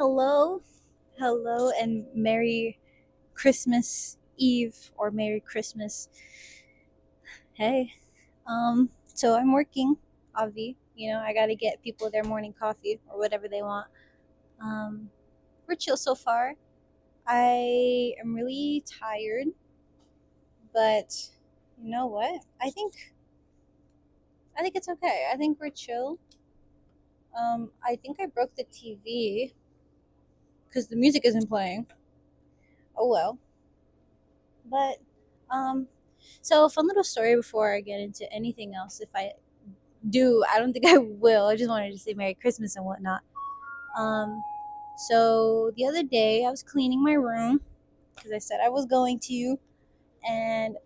Hello, hello, and Merry Christmas Eve or Merry Christmas. Hey, so I'm working, obvi. I gotta get people their morning coffee or whatever they want. Um, we're chill so far. I am really tired, but you know what? I think it's okay. I think we're chill. I think I broke the TV because the music isn't playing. Oh well, but um, so, fun little story before I get into anything else. If I do, I don't think I will. I just wanted to say Merry Christmas and whatnot. Um, so, the other day I was cleaning my room because I said I was going to, and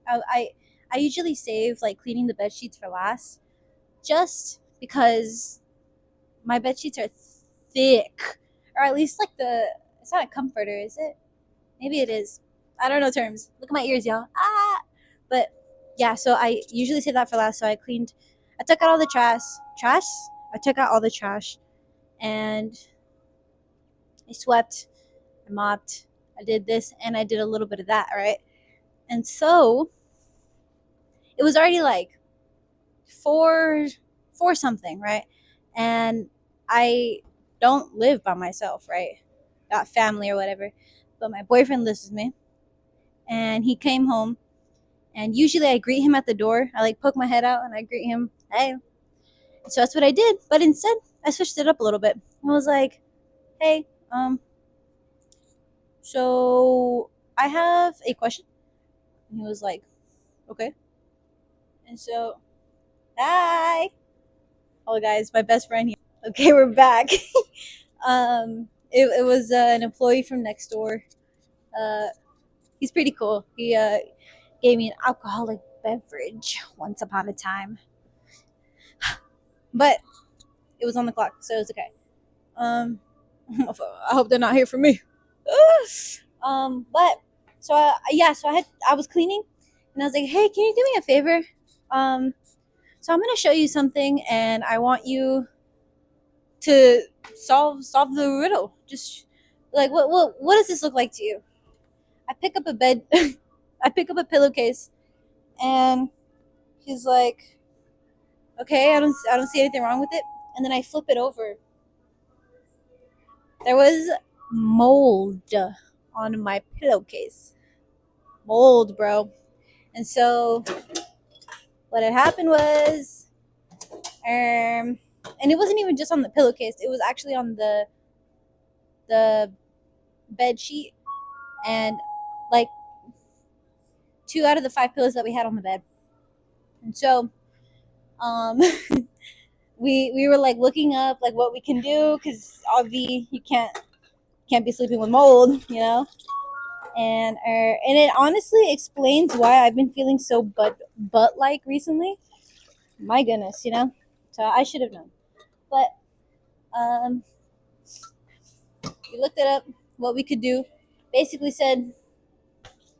I, I I usually save like cleaning the bed sheets for last, just because my bed sheets are thick, or at least like the. It's not a comforter, is it? Maybe it is. I don't know terms. Look at my ears, y'all. Ah, but yeah. So I usually save that for last. So I cleaned. I took out all the trash. Trash. I took out all the trash, and I swept. I mopped. I did this, and I did a little bit of that. Right. And so it was already like four, four something. Right. And I don't live by myself. Right. Got family or whatever. But my boyfriend lives with me, and he came home. And usually I greet him at the door. I like poke my head out and I greet him, hey. So that's what I did. But instead, I switched it up a little bit. I was like, hey, so I have a question. And he was like, okay. And so, hi. Oh, guys, my best friend here. Okay, we're back. It was an employee from next door. Uh, he's pretty cool. He gave me an alcoholic beverage once upon a time. But it was on the clock, so it was okay. Um, I hope they're not here for me. But so yeah, so I was cleaning, and I was like, hey, can you do me a favor? Um, so I'm gonna show you something, and I want you to solve the riddle. Just like what does this look like to you? I pick up a bed, I pick up a pillowcase, and he's like, okay, I don't see anything wrong with it. And then I flip it over. There was mold on my pillowcase. Mold, bro. And so what had happened was, and it wasn't even just on the pillowcase. It was actually on the bed sheet, and like two out of the five pillows that we had on the bed. And so, um, we were like looking up like what we can do because obviously you can't be sleeping with mold, and it honestly explains why I've been feeling so butt like recently. My goodness. So I should have known. But um, we looked it up, what we could do. Basically said,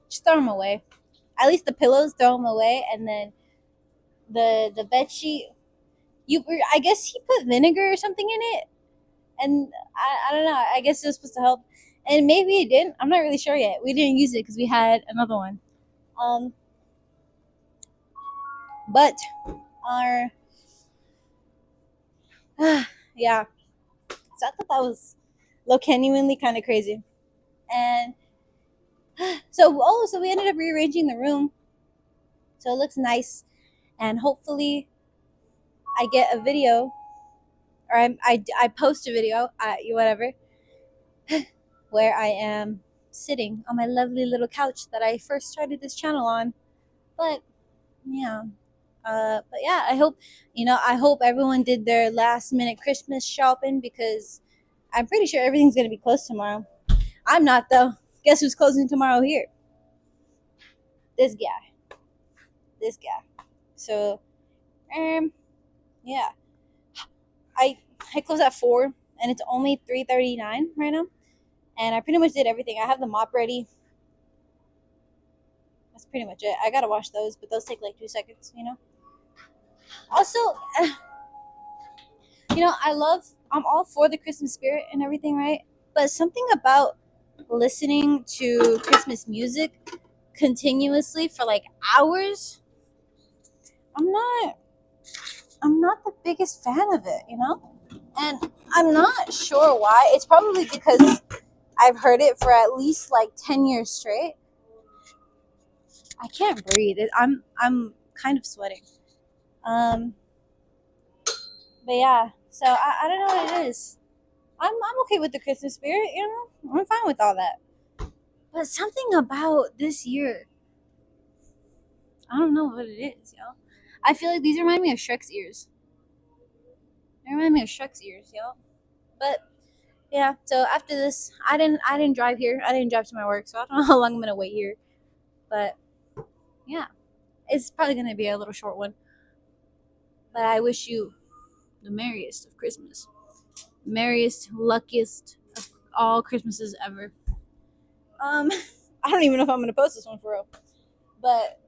just throw them away. At least the pillows, throw them away, and then the bed sheet. I guess he put vinegar or something in it, and I don't know. I guess it was supposed to help, and maybe it didn't. I'm not really sure yet. We didn't use it because we had another one. Um, but our yeah. So I thought that was genuinely kind of crazy, and so we ended up rearranging the room so it looks nice, and hopefully I get a video, or I post a video, whatever, where I am sitting on my lovely little couch that I first started this channel on. But yeah, but yeah, I hope everyone did their last minute Christmas shopping because I'm pretty sure everything's gonna be closed tomorrow. I'm not though. Guess who's closing tomorrow here? This guy. This guy. So, yeah. I I close at 4, and it's only 3:39 right now, and I pretty much did everything. I have the mop ready. That's pretty much it. I gotta wash those, but those take like 2 seconds. Also, I love I'm all for the Christmas spirit and everything, right? But something about listening to Christmas music continuously for like hours, I'm not I'm not the biggest fan of it, you know? And I'm not sure why. It's probably because I've heard it for at least like 10 years straight. I can't breathe. I'm kind of sweating. Um but yeah, so I don't know what it is. I'm okay with the Christmas spirit, you know? I'm fine with all that. But something about this year, I don't know what it is, yo. I feel like these remind me of Shrek's ears. They remind me of Shrek's ears, yo. But yeah, so after this, I didn't drive here. I didn't drive to my work, so I don't know how long I'm gonna wait here. But yeah, it's probably gonna be a little short one. But I wish you the merriest of Christmas, merriest, luckiest of all Christmases ever. I don't even know if I'm gonna post this one for real, but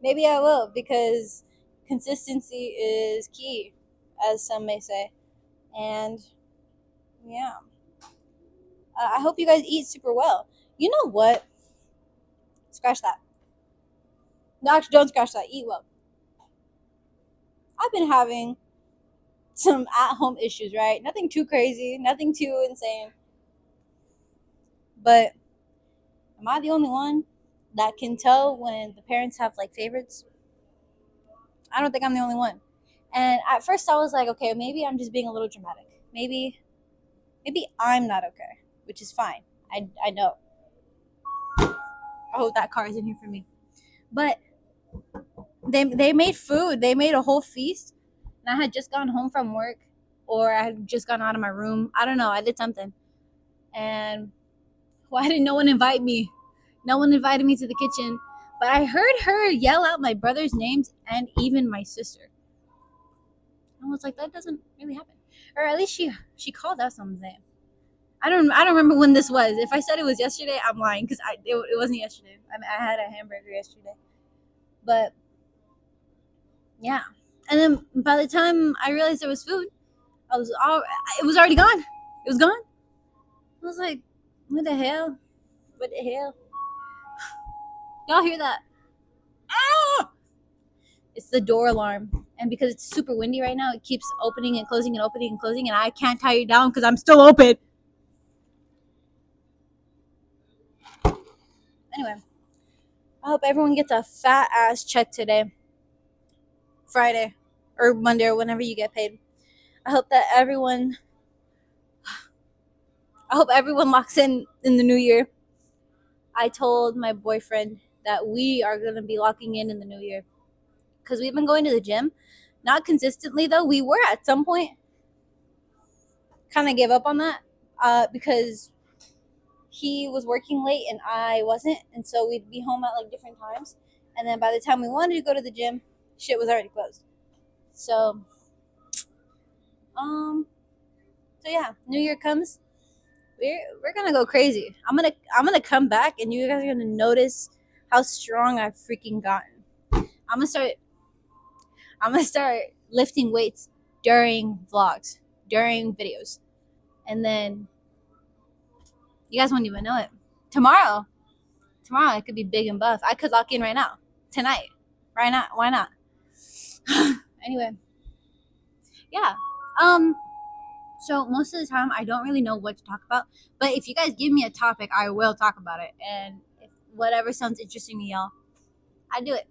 maybe I will because consistency is key, as some may say, and yeah. I hope you guys eat super well. You know what? Scratch that. No, actually, don't scratch that. Eat well. I've been having some at home issues, right? Nothing too crazy, nothing too insane. But am I the only one that can tell when the parents have like favorites? I don't think I'm the only one. And at first I was like, okay, maybe I'm just being a little dramatic. Maybe I'm not okay, which is fine. I know. I hope that car is in here for me. But they made food. They made a whole feast, and I had just gone home from work, or I had just gone out of my room. I don't know. I did something, and why didn't no one invite me? No one invited me to the kitchen, but I heard her yell out my brother's names and even my sister. I was like, that doesn't really happen, or at least she called out someone's name. I don't remember when this was. If I said it was yesterday, I'm lying because it wasn't yesterday. I mean, I had a hamburger yesterday, but yeah. And then by the time I realized there was food, it was already gone. It was gone. I was like, what the hell? What the hell? Y'all hear that? Ah! It's the door alarm. And because it's super windy right now, it keeps opening and closing and opening and closing, and I can't tie it down because I'm still open. Anyway, I hope everyone gets a fat ass check today, Friday, or Monday, or whenever you get paid. I hope that everyone. I hope everyone locks in the new year. I told my boyfriend that we are gonna be locking in the new year because we've been going to the gym, not consistently though. We were at some point, kind of gave up on that because he was working late and I wasn't, and so we'd be home at like different times. And then by the time we wanted to go to the gym, shit was already closed. So, um, so yeah, New Year comes, we're gonna go crazy. I'm gonna come back, and you guys are gonna notice how strong I've freaking gotten. I'm gonna start I'm gonna start lifting weights during vlogs, during videos, and then you guys won't even know it. Tomorrow I could be big and buff. I could lock in right now, tonight, right now. Why not? Anyway, yeah. So most of the time I don't really know what to talk about, but if you guys give me a topic, I will talk about it, and if whatever sounds interesting to y'all, I do it.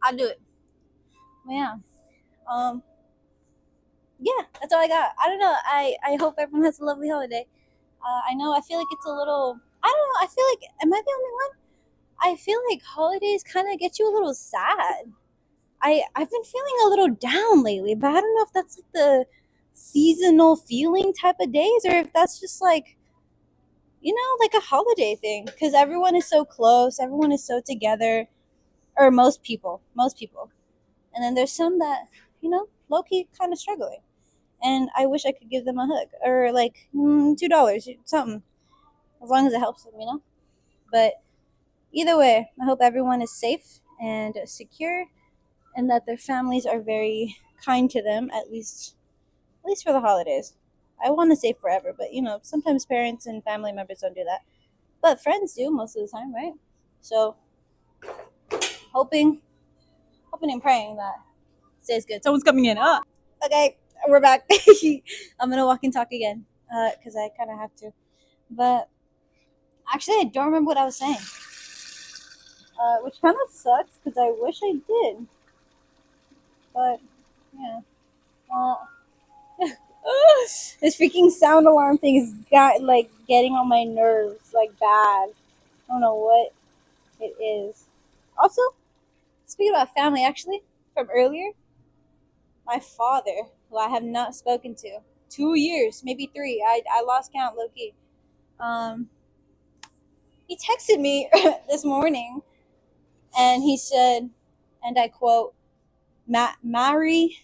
I do it. But yeah. Um. Yeah, that's all I got. I don't know. I hope everyone has a lovely holiday. I know. I feel like it's a little. I don't know. I feel like. Am I the only one? I feel like holidays kind of get you a little sad. I've been feeling a little down lately, but I don't know if that's like the seasonal feeling type of days, or if that's just like, like a holiday thing, because everyone is so close, everyone is so together, or most people, and then there's some that low key kind of struggling, and I wish I could give them a hug or like $2, something, as long as it helps them. But either way, I hope everyone is safe and secure, and that their families are very kind to them, at least for the holidays. I want to say forever, but sometimes parents and family members don't do that. But friends do most of the time, right? So hoping, hoping and praying that it stays good. Someone's coming in. Ah, okay, we're back. I'm gonna walk and talk again, because I kind of have to. But actually, I don't remember what I was saying, which kind of sucks because I wish I did. But yeah, well, this freaking sound alarm thing is getting on my nerves like bad. I don't know what it is. Also, speaking about family, actually, from earlier, my father, who I have not spoken to 2 years, maybe three. I lost count, low key. Um, he texted me this morning, and he said, and I quote, Merry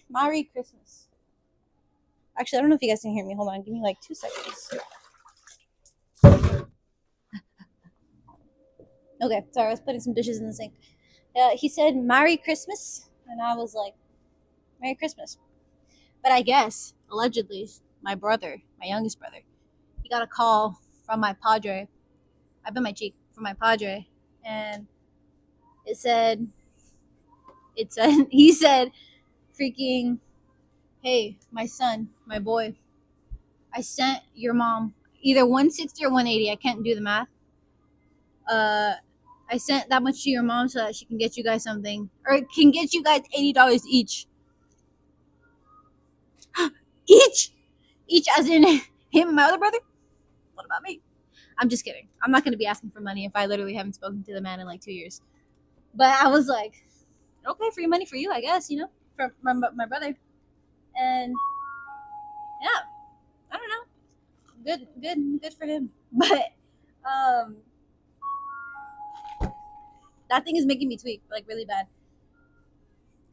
Christmas." Actually, I don't know if you guys can hear me. Hold on, give me like 2 seconds. Okay, sorry, I was putting some dishes in the sink. He said Merry Christmas, and I was like, Merry Christmas. But I guess, allegedly, my brother, my youngest brother, he got a call from my padre. I bit my cheek from my padre, and it said, he said, freaking, "Hey, my son, my boy, I sent your mom either 160 or 180. I can't do the math. I sent that much to your mom so that she can get you guys something, or can get you guys $80 each. each, each, as in him and my other brother. What about me? I'm just kidding. I'm not gonna be asking for money if I literally haven't spoken to the man in like 2 years. But I was like, okay, free money for you, I guess. For my brother, and yeah, I don't know. Good for him. But um, that thing is making me tweak like really bad.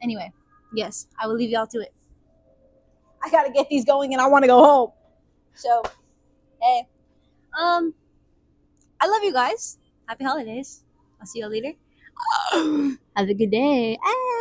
Anyway, yes, I will leave y'all to it. I gotta get these going, and I want to go home. So, hey, I love you guys. Happy holidays. I'll see you all later. Have a good day.